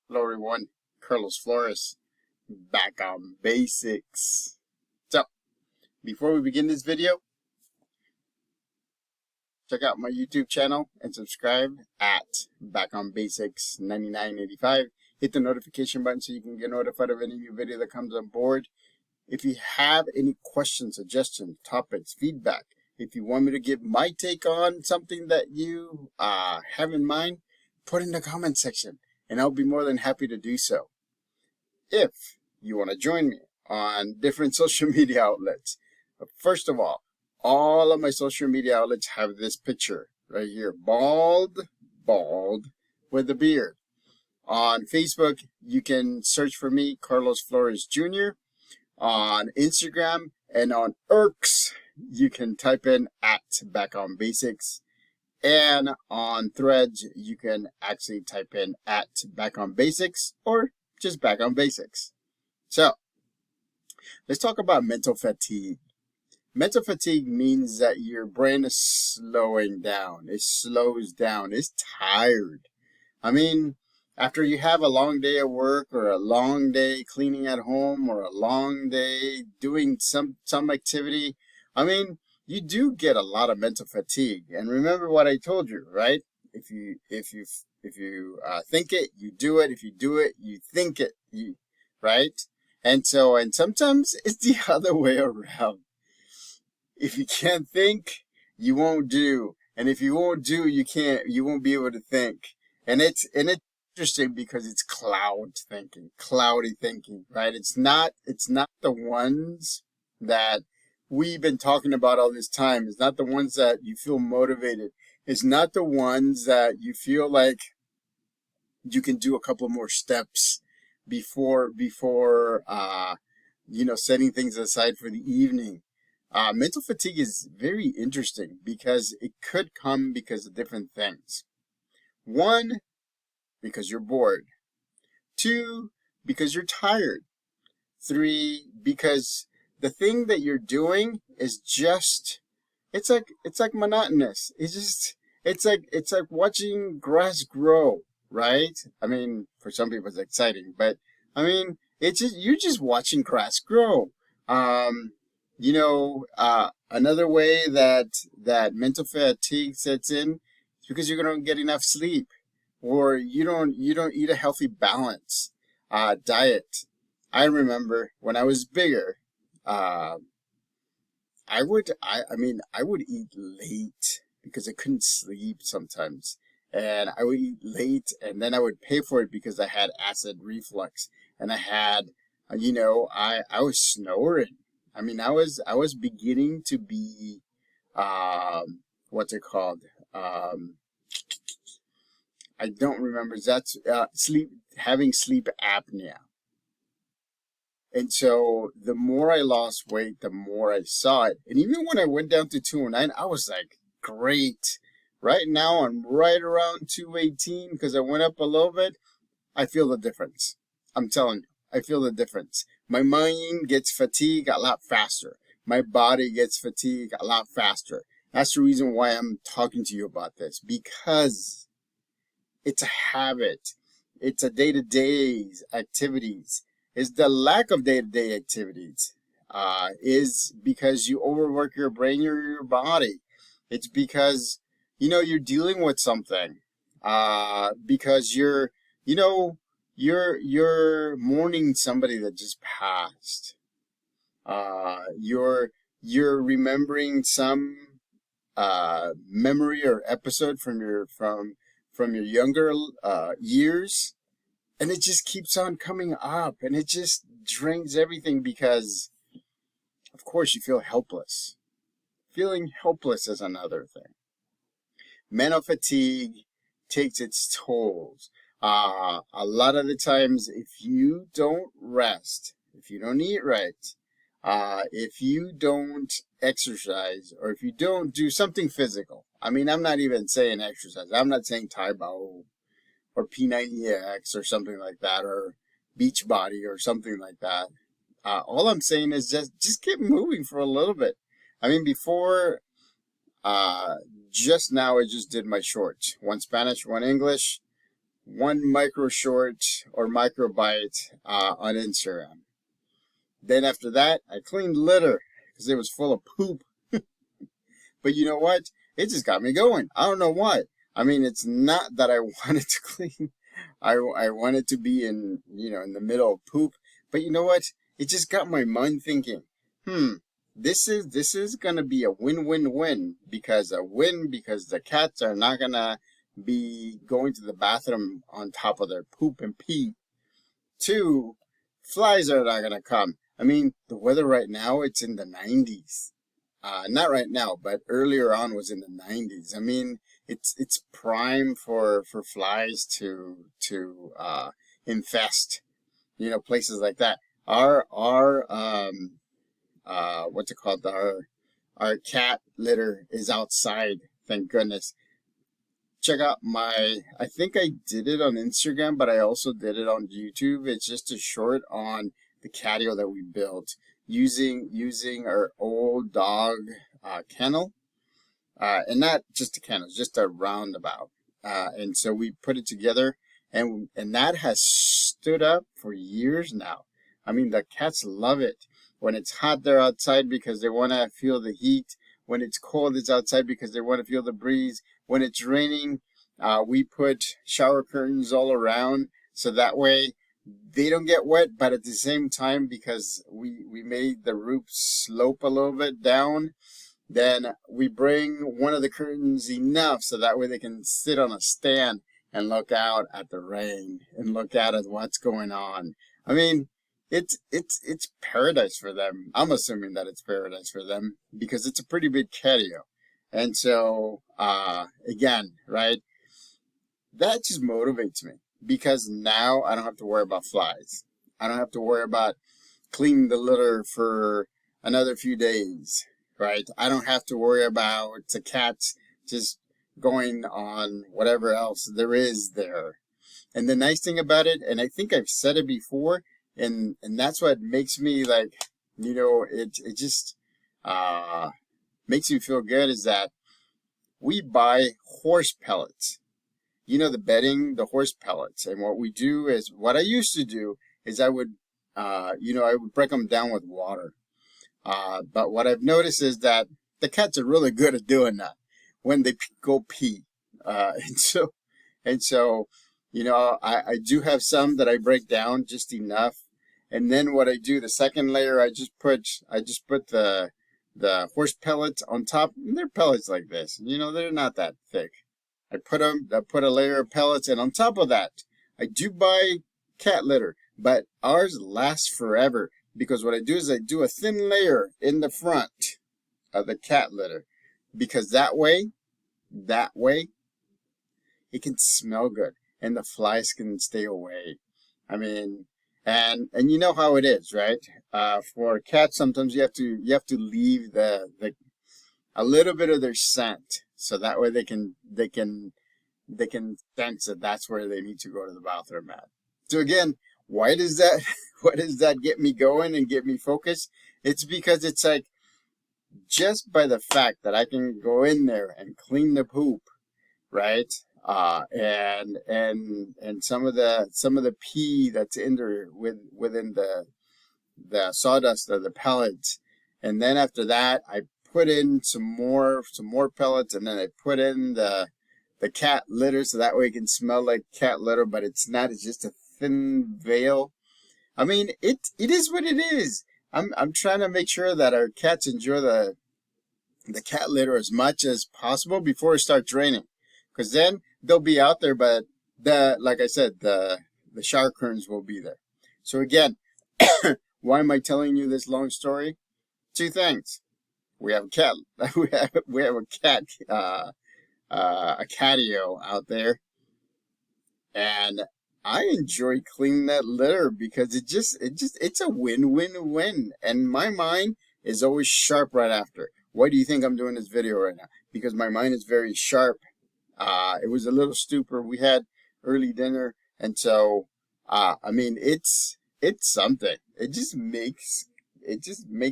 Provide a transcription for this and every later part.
Hello everyone, Carlos Flores, back on basics. So, before we begin this video, check out my YouTube channel and subscribe at Back on Basics 9985. Hit the notification button so you can get notified of any new video that comes on board. If you have any questions, suggestions, topics, feedback, if you want me to give my take on something that you have in mind, put in the comment section and I'll be more than happy to do so. If you want to join me on different social media outlets, first of all of my social media outlets have this picture right here, bald with a beard. On Facebook, you can search for me, Carlos Flores Jr. On Instagram and on X, you can type in at Back on Basics. And on Threads, you can actually type in at Back on Basics or just Back on Basics. So, let's talk about mental fatigue. Mental fatigue means that your brain is slowing down. It slows down. It's tired. I mean, after you have a long day at work or a long day cleaning at home or a long day doing some activity, you do get a lot of mental fatigue. And remember what I told you, right? If you think it, you do it. If you do it, you think it, right? And sometimes it's the other way around. If you can't think, you won't do. And if you won't do, you won't be able to think. And it's interesting because it's cloudy thinking, right? It's not the ones that we've been talking about all this time. It's not the ones that you feel motivated. It's not the ones that you feel like you can do a couple more steps before setting things aside for the evening. Mental fatigue is very interesting because it could come because of different things. One, because you're bored. Two, because you're tired. Three, because the thing that you're doing is just, it's like monotonous. It's like watching grass grow, right? For some people it's exciting, but you're just watching grass grow. Another way that mental fatigue sets in is because you don't get enough sleep, or you don't eat a healthy balance diet. I remember when I was bigger, I would eat late because I couldn't sleep sometimes, and I would eat late, and then I would pay for it because I had acid reflux, and I had, I was snoring. I was beginning to be, what's it called? I don't remember. That's having sleep apnea. And so the more I lost weight, the more I saw it. And even when I went down to 209, I was like, great. Right now, I'm right around 218 because I went up a little bit. I feel the difference. I'm telling you, I feel the difference. My mind gets fatigued a lot faster. My body gets fatigued a lot faster. That's the reason why I'm talking to you about this, because it's a habit. It's a day-to-day activities. It's the lack of day-to-day activities. Is because you overwork your brain or your body. It's because, you're dealing with something. Because you're mourning somebody that just passed. You're remembering some memory or episode from your younger years, and it just keeps on coming up, and it just drains everything because, of course, you feel helpless. Feeling helpless is another thing. Mental fatigue takes its tolls. A lot of the times, if you don't rest, if you don't eat right, if you don't exercise, or if you don't do something physical, I'm not even saying exercise. I'm not saying Taekwondo or P90X or something like that, or Beachbody or something like that. All I'm saying is just get moving for a little bit. Before, just now I just did my shorts. One Spanish, one English. one micro short or microbyte on Instagram. Then after that, I cleaned litter because it was full of poop. But you know what? It just got me going. I don't know why. I mean, it's not that I wanted to clean. I wanted to be in, in the middle of poop. But you know what? It just got my mind thinking, this is gonna be a win-win-win, because the cats are not gonna be going to the bathroom on top of their poop and pee. Two, flies are not gonna come. I mean, the weather right now, it's in the 90s. Not right now, but earlier on was in the 90s. I mean, it's prime for flies to infest, places like that. Our what's it called? Our cat litter is outside. Thank goodness. Check out I think I did it on Instagram, but I also did it on YouTube. It's just a short on the catio that we built using our old dog kennel, and not just a kennel, just a roundabout. And so we put it together, and that has stood up for years now. I mean, the cats love it. When it's hot, they're outside because they want to feel the heat. When it's cold, it's outside because they want to feel the breeze. When it's raining, we put shower curtains all around, so that way they don't get wet, but at the same time, because we made the roof slope a little bit down, then we bring one of the curtains enough so that way they can sit on a stand and look out at the rain and look out at what's going on. I mean, it's paradise for them. I'm assuming that it's paradise for them because it's a pretty big catio. And so, again, right, that just motivates me, because now I don't have to worry about flies. I don't have to worry about cleaning the litter for another few days, right? I don't have to worry about the cats just going on whatever else there is there. And the nice thing about it, and I think I've said it before, and that's what makes me like, it just makes me feel good, is that we buy horse pellets. The bedding, the horse pellets. And what we do is, what I used to do is I would break them down with water. But what I've noticed is that the cats are really good at doing that when they go pee. And so, I do have some that I break down just enough. And then what I do, the second layer, I just put the horse pellets on top. And they're pellets like this. They're not that thick. I put a layer of pellets, and on top of that, I do buy cat litter, but ours lasts forever, because what I do is I do a thin layer in the front of the cat litter, because that way, it can smell good, and the flies can stay away. I mean, and you know how it is, right? For cats, sometimes you have to leave a little bit of their scent, so that way they can sense that that's where they need to go to the bathroom at. So again, why does that get me going and get me focused? It's because it's like, just by the fact that I can go in there and clean the poop, right? And some of the pee that's in there within the sawdust of the pellets, and then after that I put in some more pellets, and then I put in the cat litter, so that way it can smell like cat litter, but it's not. It's just a thin veil. I mean, it is what it is. I'm trying to make sure that our cats enjoy the cat litter as much as possible before it starts raining, because then they'll be out there, but like I said, the shower curtains will be there. So again, why am I telling you this long story? Two things. We have a cat. We have a cat. A catio out there, and I enjoy cleaning that litter because it's a win-win-win, and my mind is always sharp right after. Why do you think I'm doing this video right now? Because my mind is very sharp. It was a little stupor. We had early dinner, and so I mean, it's something. It just makes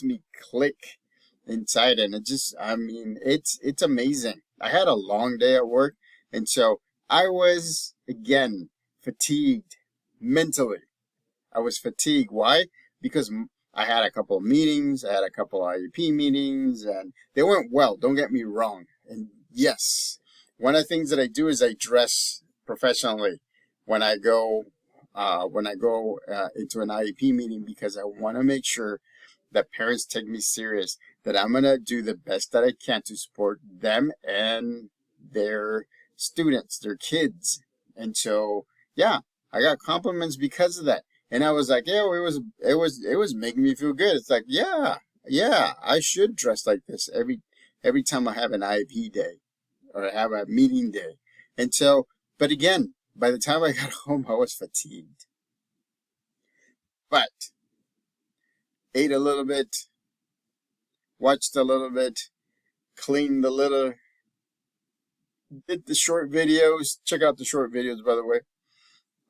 me click inside, and it's amazing. I had a long day at work, and so I was, again, fatigued mentally. I was fatigued. Why? Because I had a couple of meetings, I had a couple of IEP meetings, and they went well. Don't get me wrong. And yes, one of the things that I do is I dress professionally when I go into an IEP meeting, because I want to make sure that parents take me serious, that I'm gonna do the best that I can to support them and their students, their kids. And so, yeah, I got compliments because of that. And I was like, yeah, it was making me feel good. It's like, yeah, I should dress like this every time I have an IEP day or I have a meeting day. And so, but again, by the time I got home, I was fatigued. But ate a little bit, watched a little bit, cleaned a little, did the short videos. Check out the short videos, by the way,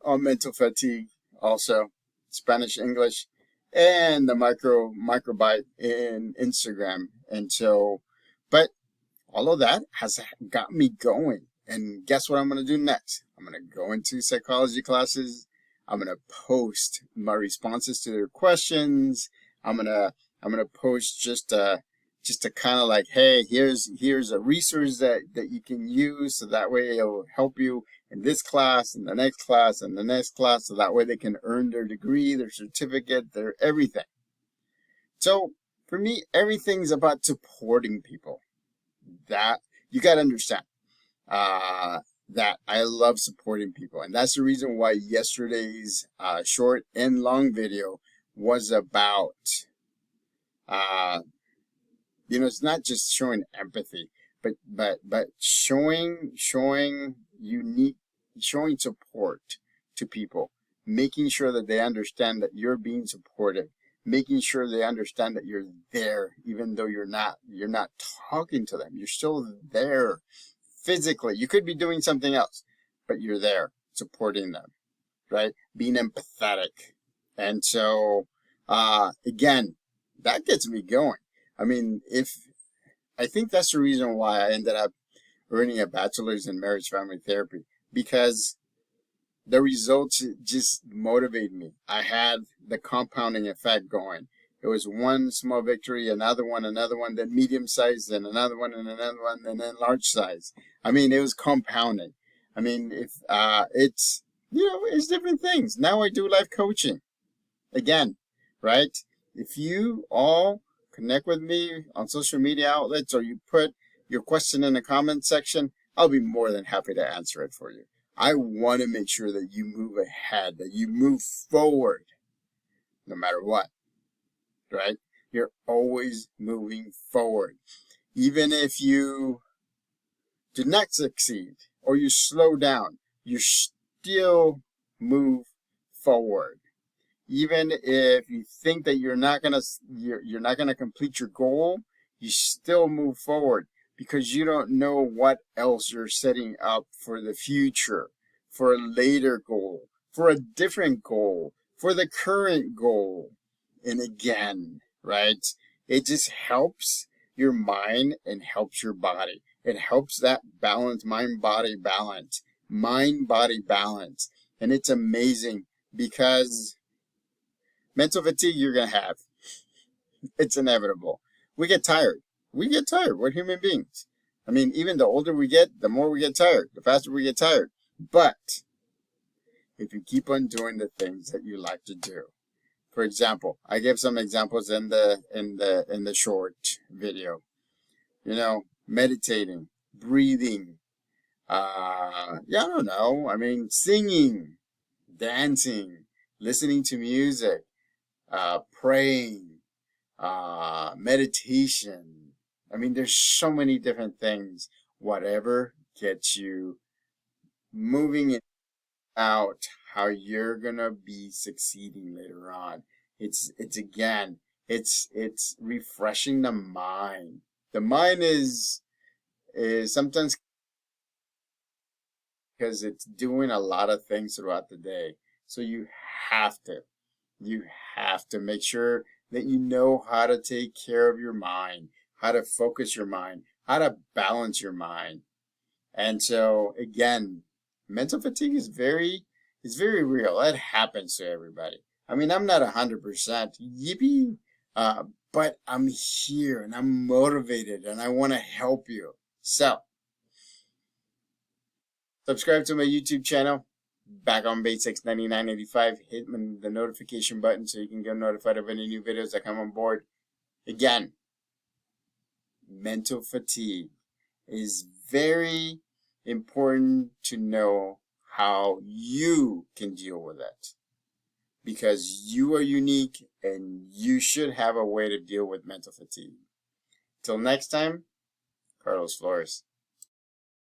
on mental fatigue, also Spanish, English, and the microbite in Instagram. And so, but all of that has got me going. And guess what I'm going to do next? I'm going to go into psychology classes. I'm going to post my responses to their questions. I'm going to post just to kind of like, hey, here's a resource that you can use, so that way it'll help you in this class, and the next class, and the next class, so that way they can earn their degree, their certificate, their everything. So for me, everything's about supporting people. That you got to understand. That I love supporting people, and that's the reason why yesterday's short and long video was about it's not just showing empathy, but showing support to people, making sure that they understand that you're being supportive, making sure they understand that you're there, even though you're not talking to them. You're still there physically. You could be doing something else, but you're there supporting them, right? Being empathetic. And so, again, that gets me going. I mean, I think that's the reason why I ended up earning a bachelor's in marriage family therapy, because the results just motivate me. I had the compounding effect going. It was one small victory, another one, then medium size, then another one, and then large size. I mean, it was compounding. I mean, if it's different things. Now I do life coaching. Again, right? If you all connect with me on social media outlets, or you put your question in the comment section, I'll be more than happy to answer it for you. I want to make sure that you move ahead, that you move forward, no matter what, right? You're always moving forward. Even if you do not succeed or you slow down, you still move forward. Even if you think that you're not gonna complete your goal, you still move forward, because you don't know what else you're setting up for the future, for a later goal, for a different goal, for the current goal. And again, right? It just helps your mind and helps your body. It helps that balance, mind-body balance. And it's amazing, because mental fatigue you're going to have. It's inevitable. We get tired. We're human beings. I mean, even the older we get, the more we get tired, the faster we get tired. But if you keep on doing the things that you like to do, for example, I gave some examples in the short video. Meditating, breathing, I don't know. I mean, singing, dancing, listening to music, praying, meditation. I mean, there's so many different things. Whatever gets you moving out how you're gonna be succeeding later on. It's refreshing the mind. The mind is sometimes, because it's doing a lot of things throughout the day. So you have to make sure that you know how to take care of your mind, how to focus your mind, how to balance your mind. And so again, mental fatigue is It's very real. It happens to everybody. I mean, I'm not 100%, yippee, but I'm here and I'm motivated and I want to help you. So, subscribe to my YouTube channel, Back on Basics 9985. Hit the notification button so you can get notified of any new videos that come on board. Again, mental fatigue is very important to know how you can deal with it, because you are unique and you should have a way to deal with mental fatigue. Till next time, Carlos Flores.